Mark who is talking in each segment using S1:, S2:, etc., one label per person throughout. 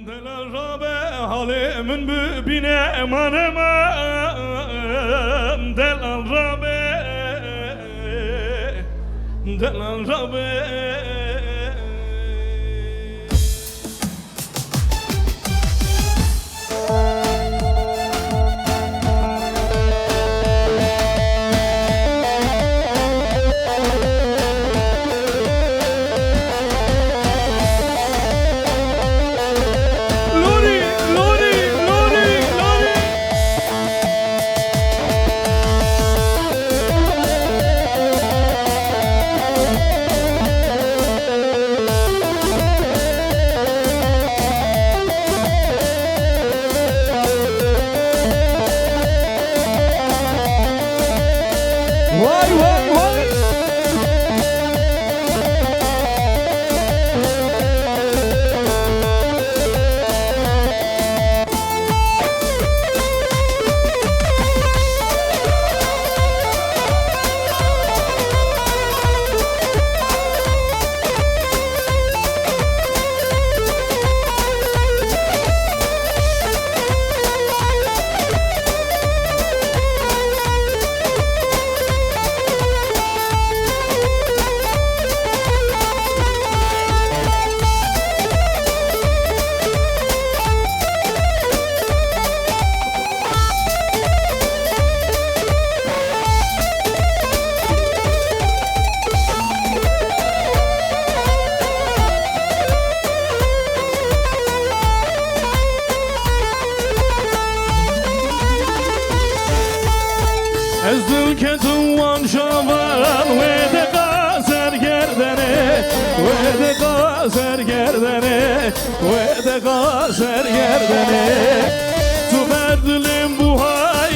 S1: دل را به حال من ببین امان من دل را به ازدم که تو آن شاور ویدقا سرگردنه ویدقا سرگردنه ویدقا سرگردنه تو بردلیم بوهای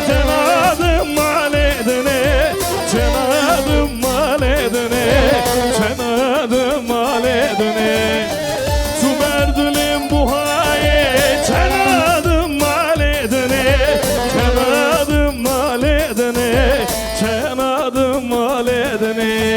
S1: تنادم مالیدنه تنادم مالیدنه تنادم مالیدنه تو بردلیم بوهای تنادم مالیدنه تنادم مالیدنه تنادم مالیدنه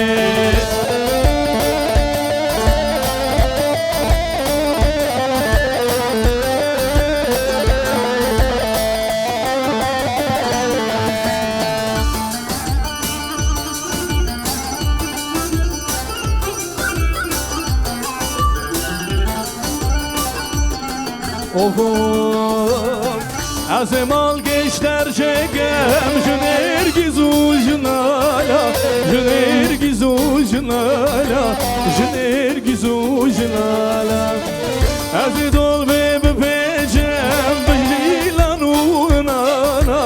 S1: از مال گشتر شکم جنرگیز و جنالا جنرگیز و جنالا جنرگیز و جنالا از دول بپیچم بشیلان و نانا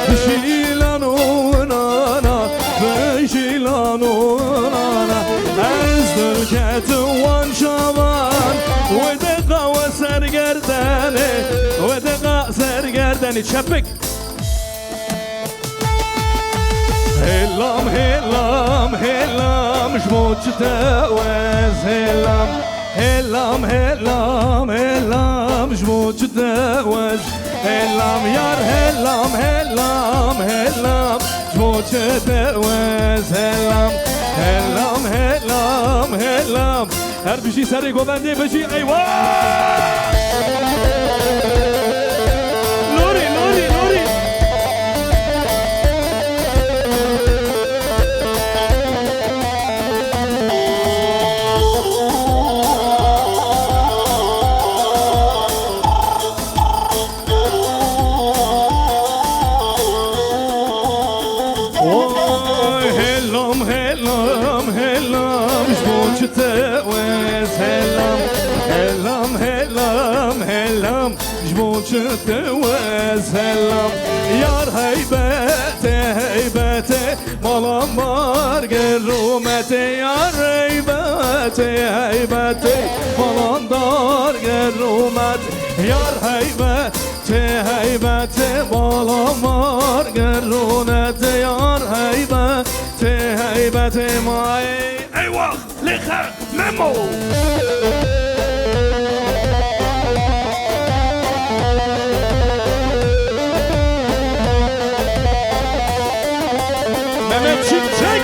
S1: بشیلان و نانا بشیلان و نانا از دل کتوان شوان و دقا و سرگردنه و دقا سرگردنه چپک هلام هلام هلام جموت تاوز هلام هلام هلام هلام جموت تاوز هلام یار هلام هلام هلام جموت تاوز هلام هلام هلام هلام هر بشی سری گوبنده بشی ایوه لوری لوری لوری هلام هلام هلام جموت تاوز هلام هلام هلام هلام جموت تاوز هلام یار هیبته هیبته مالام بار گرومته یار هیبته هیبته مالام دار گرومت یار هیبته هیبته مالام بار گرونت یار هیبته هیبته مای ایوه لخر ممو Mehmet Çiçek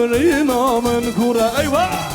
S1: Kurina men kura eyvah.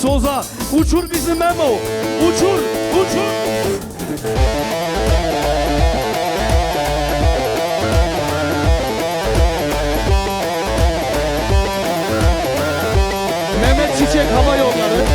S1: Soza uçur bizim Memo, uçur, uçur. Mehmet Çiçek Hava Yolları.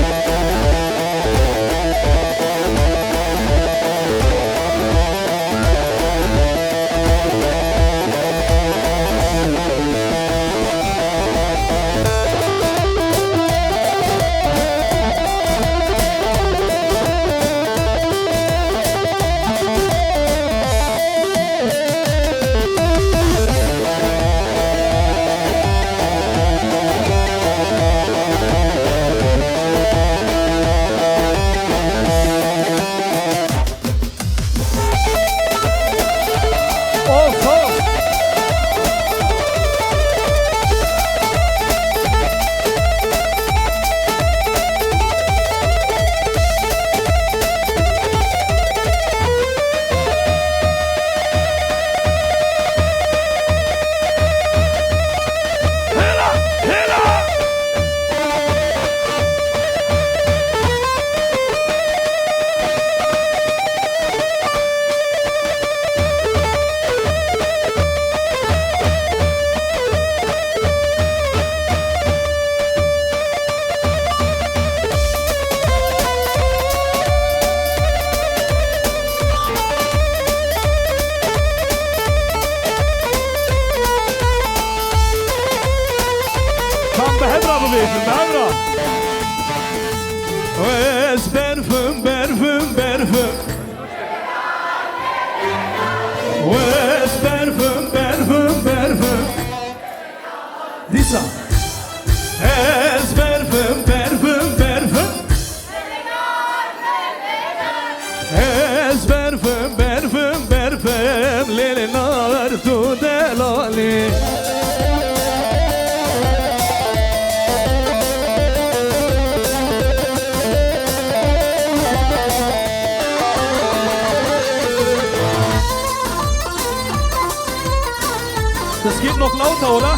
S1: Das geht noch lauter, oder?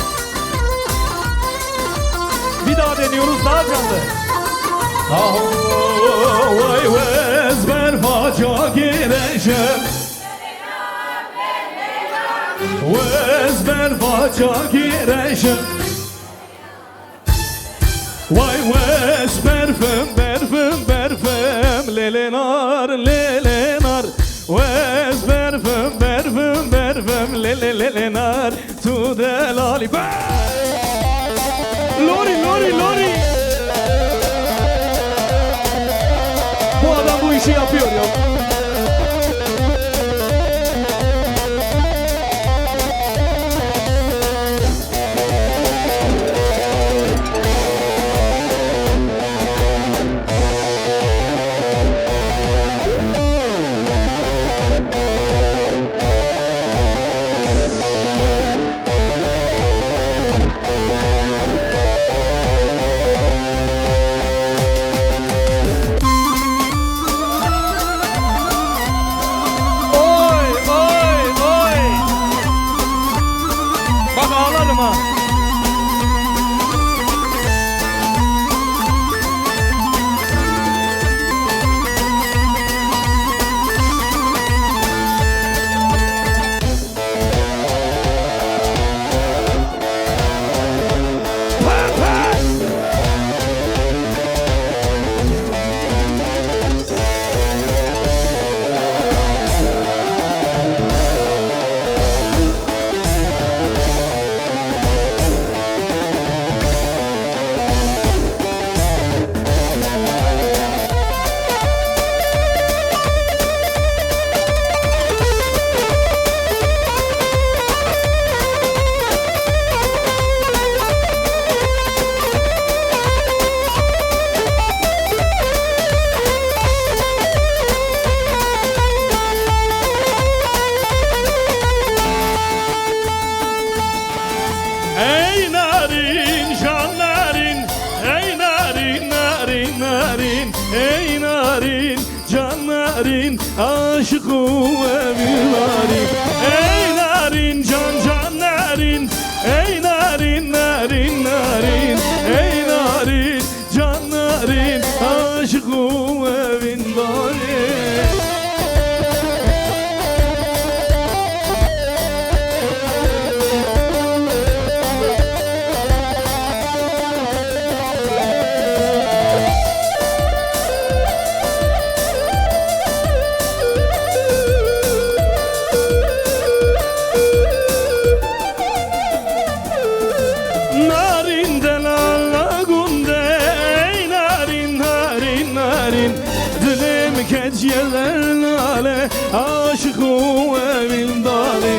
S1: Bir daha deniyoruz, daha canlı. Vay ezber faca gireceğim. Ezber faca gireceğim. Vay ezber berfem lelenar lelenar. Ezber berfem lelenar. Tu delali Lori. Bu adam bu işi yapıyor ya. evin narin. Ey narin can can narin. Ey narin narin narin. Ey narin can narin. Aşıkım evin narin. Keçyeler lale aşıkım evin dali.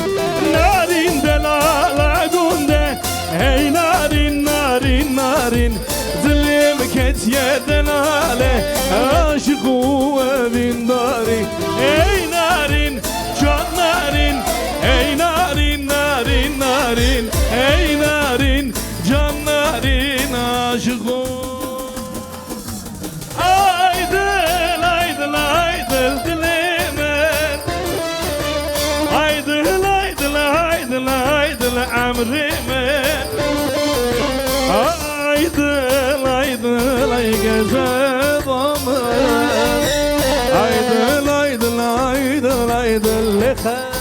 S1: Narin de lala gunde. Ey narin narin narin. Dilim keçyede lale aşıkım evin dali. Ey narin can narin. Ey narin narin narin. Ey narin can narin aşıkım. Emrimin aydıl aydıl ay gezer damın. Aydıl aydıl aydıl aydıl lehe.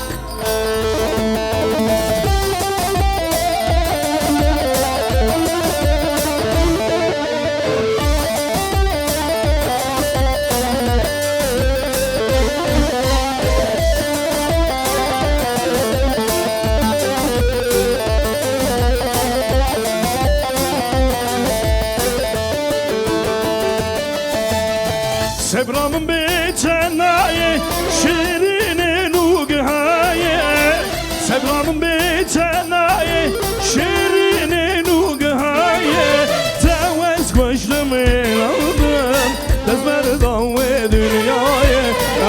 S1: Sebramın betenaye, şirinin ugaye. Sebramın betenaye, şirinin ugaye. Tevez koşlumun aldım, tezmerdan ve dünyaya.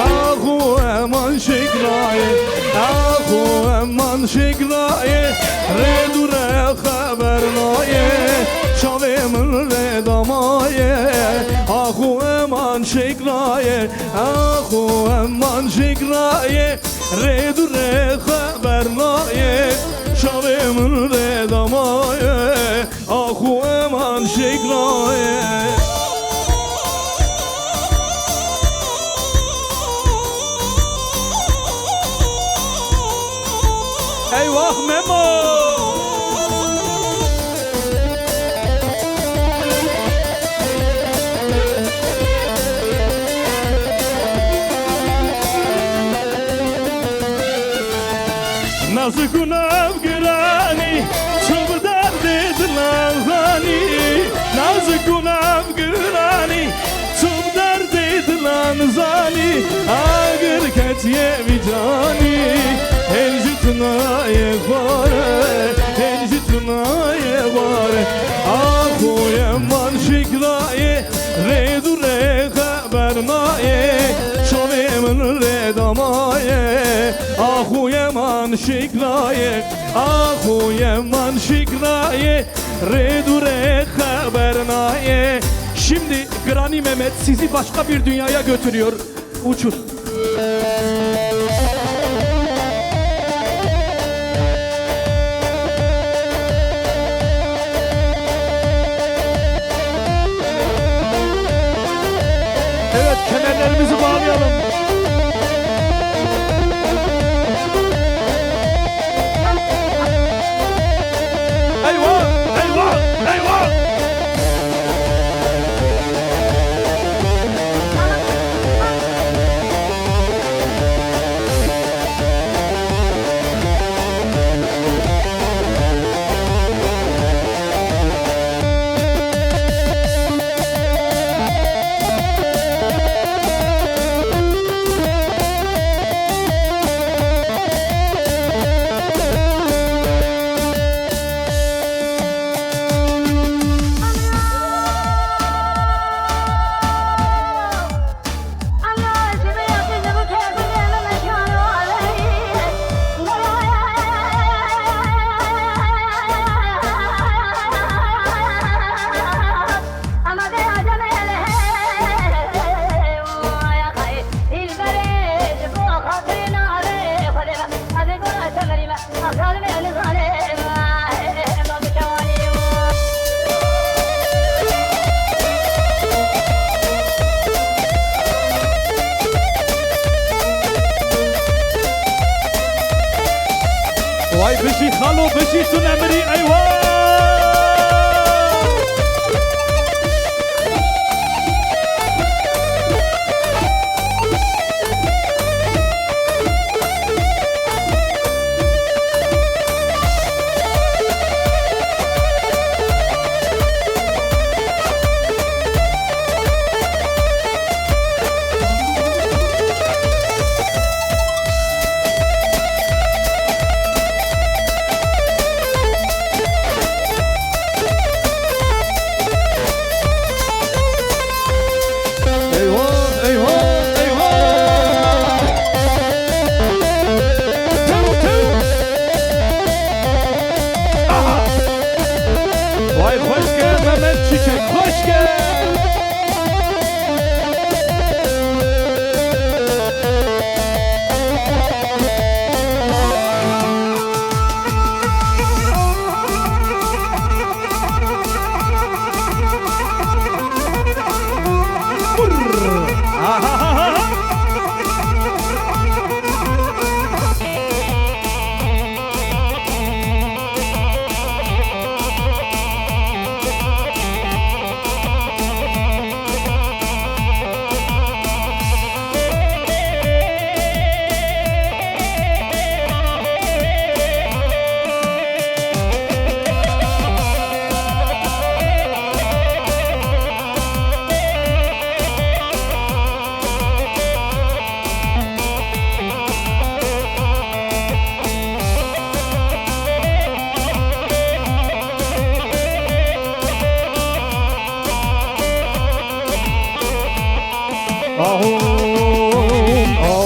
S1: Ahu eman şikraye, ahu eman şikraye. Redure haber naye, şavimin redamaye. Ahu eman şikraye, ahu eman şikraye. Redure haber naye, şavimin redamaye. Ahu eman şikraye. Eyvah Memo! Nazı günav gürani, çok derdi dilanzani. Nazı günav gürani, çok derdi dilanzani. Ağır ketiye vicani, elcituna yekvare, elcituna yekvare. Ahu yeman şikraye, redure habernaye. Şovimin redamaye. Ahu yeman şikraye, ahu yeman şikraye. Redure habernaye. Şimdi Granny Mehmet sizi başka bir dünyaya götürüyor. Uçur. Evet, kemerlerimizi bağlayalım. Eyvah! Eyvah! Eyvah! وای بشی خالو بشی تو نمری ایوان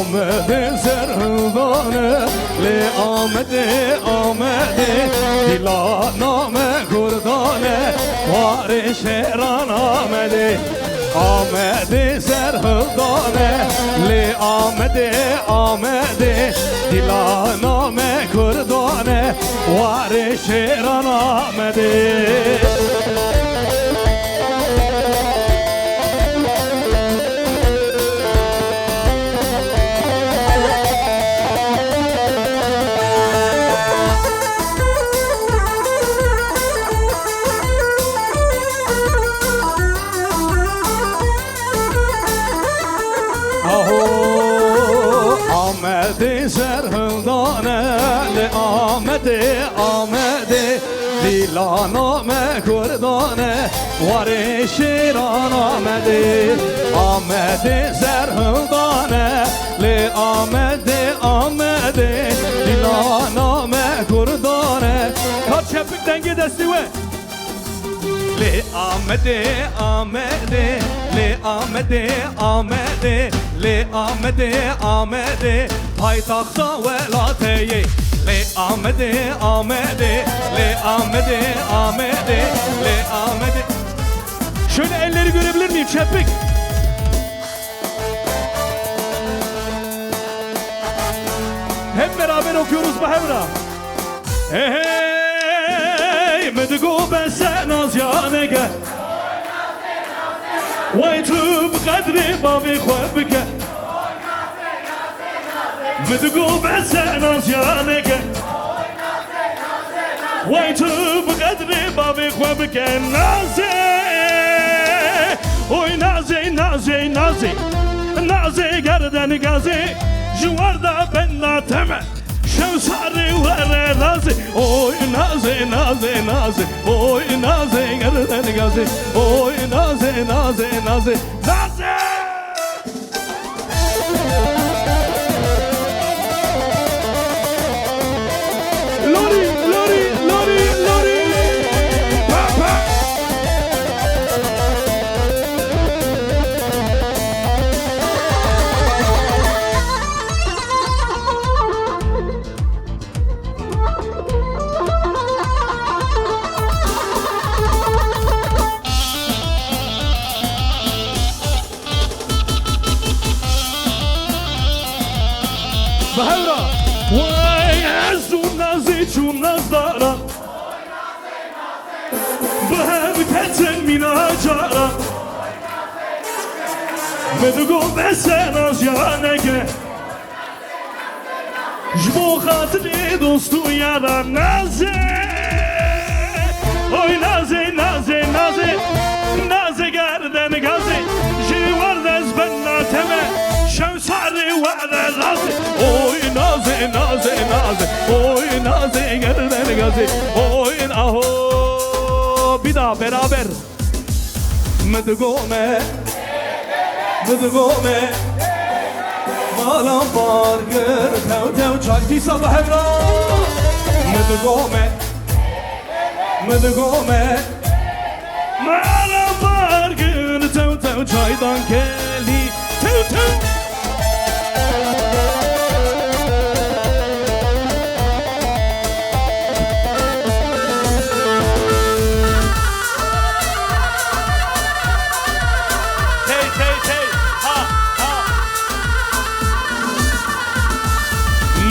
S1: آمده سرهنگانه لی آمده دیلا نام کردانه وار شیران آمده سرهنگانه لی آمده دیلا نام کردانه وار شیران آمده آمده سرهنگانه آمده دیلا نام کردانه وار شیران آمده سرهنگانه آمده دیلا نام کردانه کار çepikten gidesi ve لی آمده پایتخت ولاتیه لی آمده şöyle elleri görebilir miyim çepik hep beraber okuyoruz bu hevra hey مدگو بسه نازیانگه وای تو بقدری بابی خواه بکه مدگو بسه نازیانگه وای تو بقدری بابی خواه بکه نازی oy naze gerdن gazı جوارda ben nateme şevsarı vere razı oy naze oy naze gerdن gazı oy naze Lori Papa بينا جارا مدقو بسن از یانگه جبو خاطری دوستو یارا نازه oy naze naze naze naze garden gaze jivar dez benna teme şemsari ve raze oy naze naze naze oy naze garden gaze oy aho bir daha beraber medgome medgome malam bargır tev tev çakti sabah evra medgome Medgome Mala bargın tev tev çaydan kelli tev tev Hey hey hey ha ha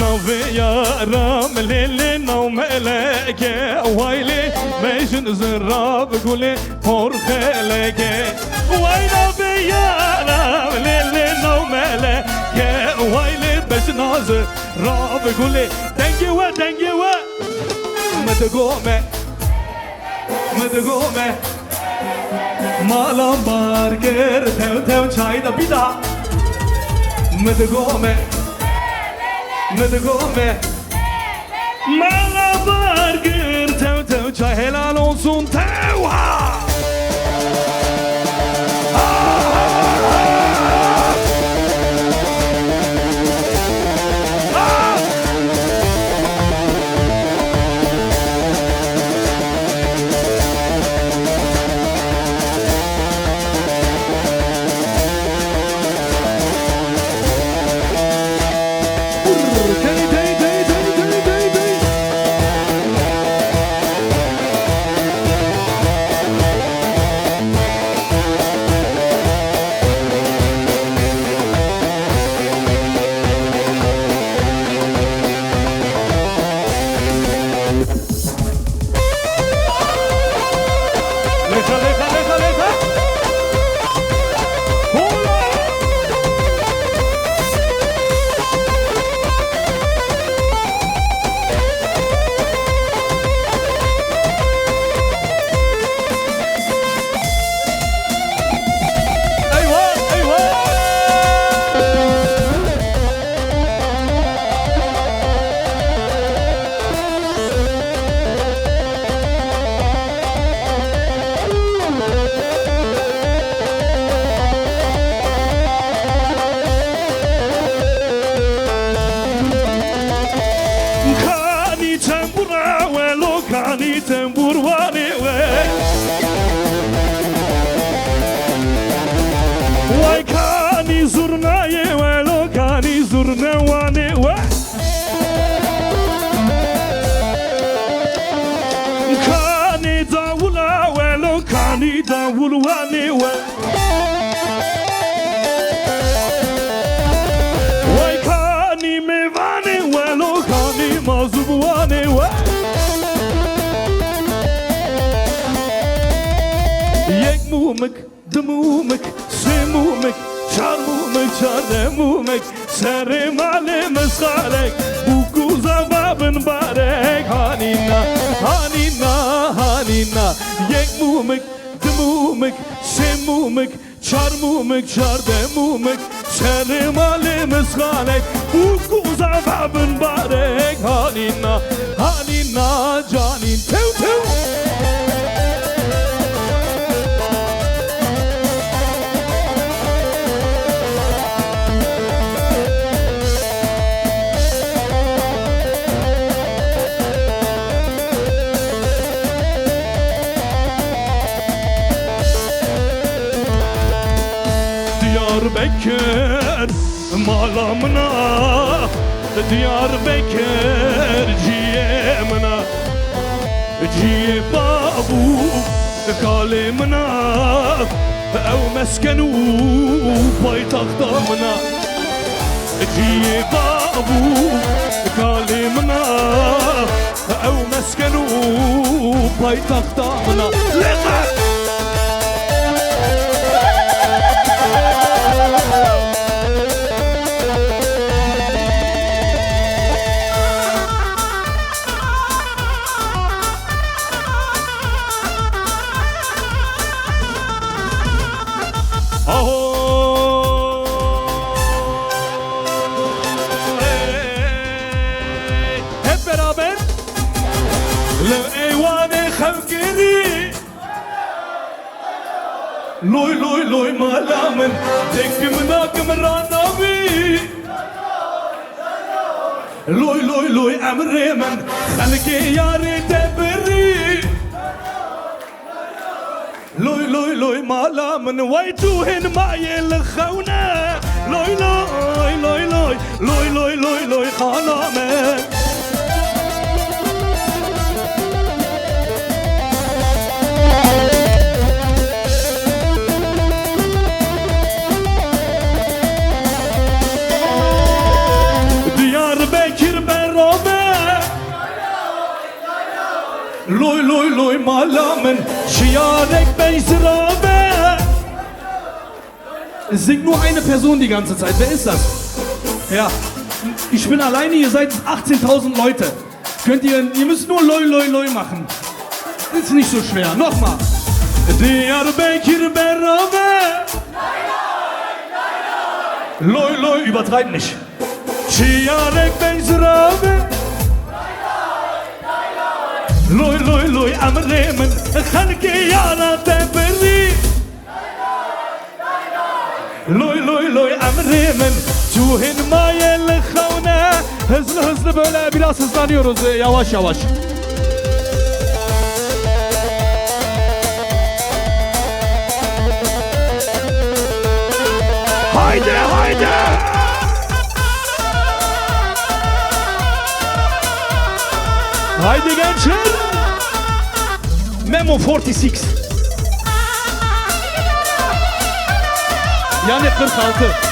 S1: Nave yaram lele nav meleke Wayli ميجن زراب قولي فرخلك وينا بيانا للي نومالة يا ويلي بش نازر راب قولي دنجوا دنجوا مدقومة مدقومة مالام باركر تيو تيو چايدا بيدا مدقومة مدقومة مالام باركر تيو تيو çay helal olsun tevha دمومك سمومك شرمومك شردمومك سرم على مسخالك بوكو زبابن بارك هانينا هانينا هانينا يكمومك دمومك سمومك شرمومك شردمومك سرم على مسخالك بوكو زبابن بارك هانينا هانينا جانين تو تو Diyarbakır malamına Diyarbakır ciyemına Ciye babu kalemına Ev meskenu paytaxtamına Ciye babu kalemına Ev meskenu paytaxtamına Leka beraber. Lo eyvane xevkiri Loy loy loy malamın Tekkim nakım ranavi Loy loy loy emremen Halki yari tebri Loy loy loy malamın Vaytuhin mayel khawna Loy loy loy loy Loy loy loy loy khalamen Loy loy loy malamın Schiarek Beisrabe Es singt nur eine Person die ganze Zeit. Wer ist das? Ja, ich bin alleine, ihr seid 18.000 Leute. Ihr müsst nur loy loy loy machen. Ist nicht so schwer. Nochmal. Diyarbakır beraber Loy loy, übertreib nicht. Schiarek Beisrabe Loy loy loy emremin Halki yara tebri Loy loy loy emremin Tuhin mayel khawna Hızlı hızlı böyle biraz hızlanıyoruz yavaş yavaş. Haydi haydi Haydi gençler Memo 46 Yani 46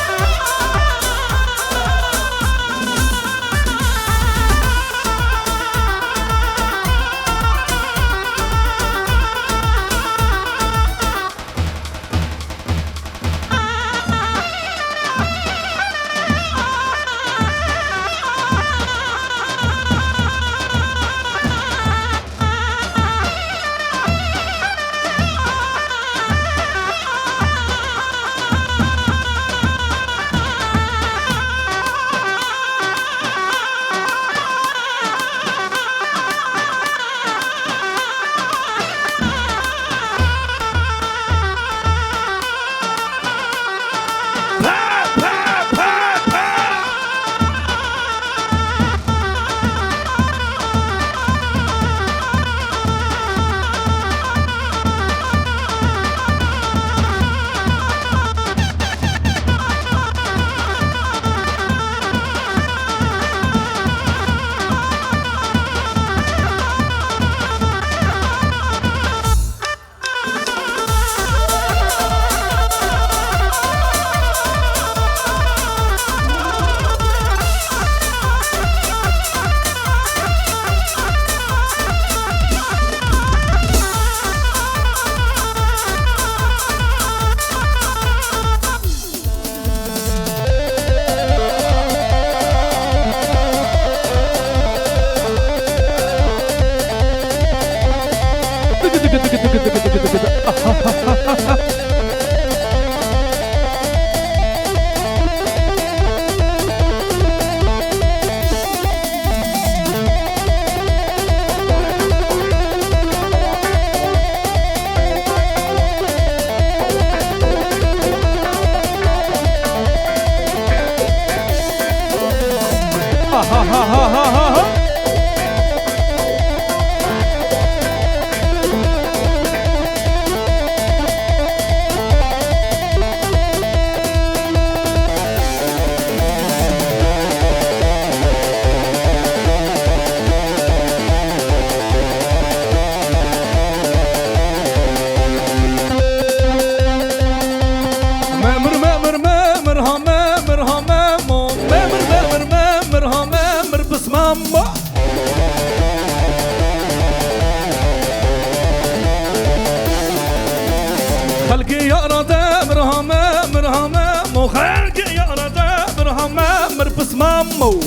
S1: خلقي يا ردا مرهمة مرهمة مو خلقي يا ردا مرهمة مربس مامو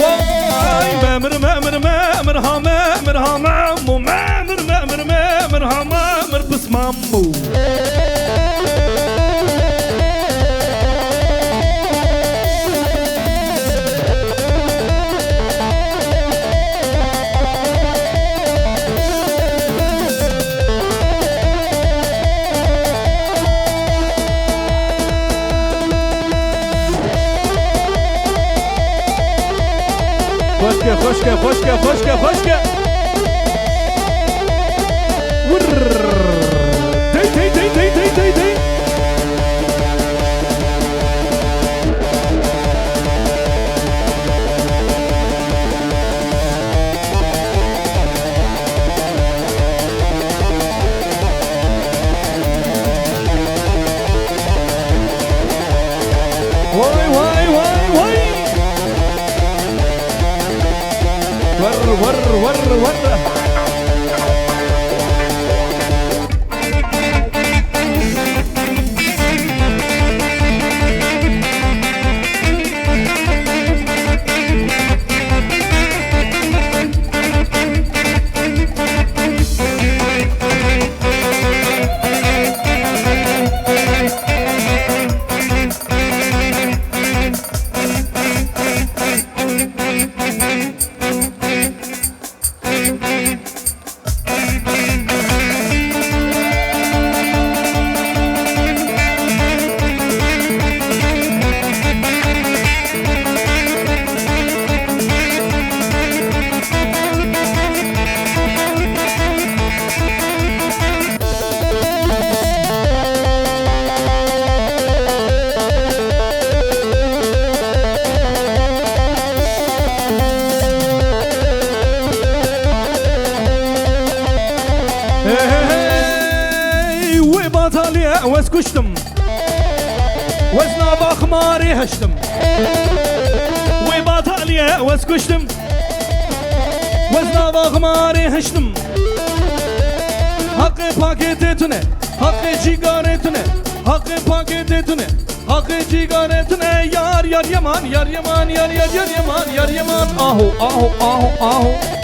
S1: واي مامر مامر مرهمة مرهمة مو مامر مامر مرهمة مربس مامو Hoşke, hoşke, hoşke, hoşke, hoşke. Dey, dey, dey, dey, dey, dey, dey. Vay, vay, vay, vay. Var. Batalya واسكشتم وزنا بخماري هشتم وباطاليا واسكشتم وزنا بخماري هشتم حق پاکتتونه حق جیگارتونه حق پاکتتونه حق جیگارتونه yar yar yaman yar yaman yar yar yar yaman yar yaman ahu ahu ahu ahu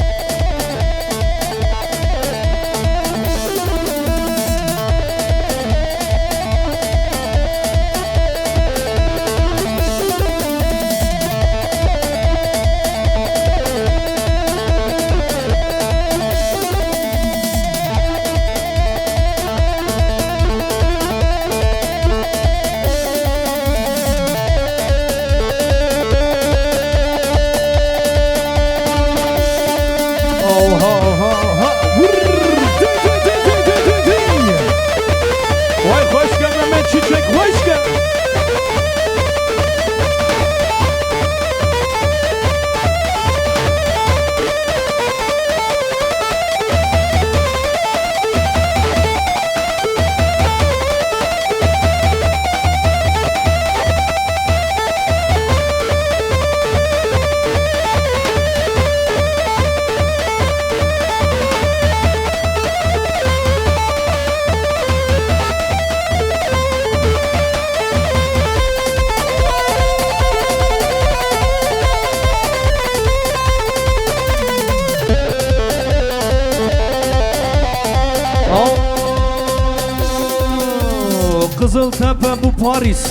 S1: Kızıltepe bu Paris,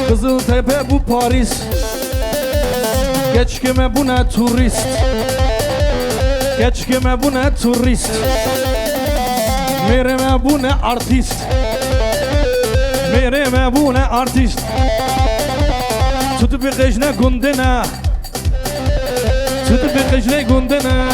S1: Kızıltepe bu Paris. Geç kime bu ne turist, geç kime bu ne turist. Mereme bu ne artist, mereme bu ne artist. Tutup bir gecne gundene, tutup bir gecne gundene.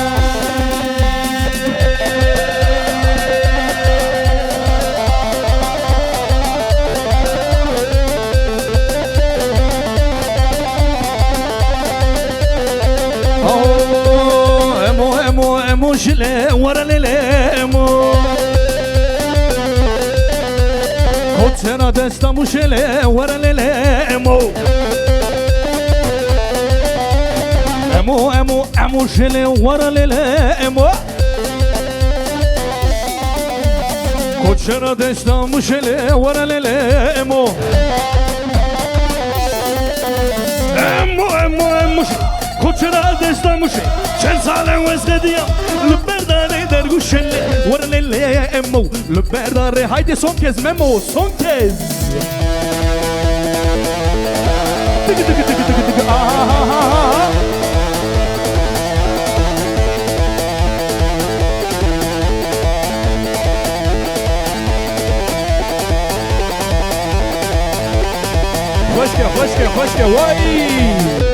S1: Şile varalelemo Kotsena desta muşele varalelemo Emo şile varalelemo Kotsena desta muşele varalelemo Emo Kotsena desta muşele Çelsale vesgediyam Lüberdare der guşelle Varalele emo Lüberdare haydi son kez Memo son kez Tıkı tıkı tıkı tıkı tıkı Ahahaha Hoşke hoşke hoşke vay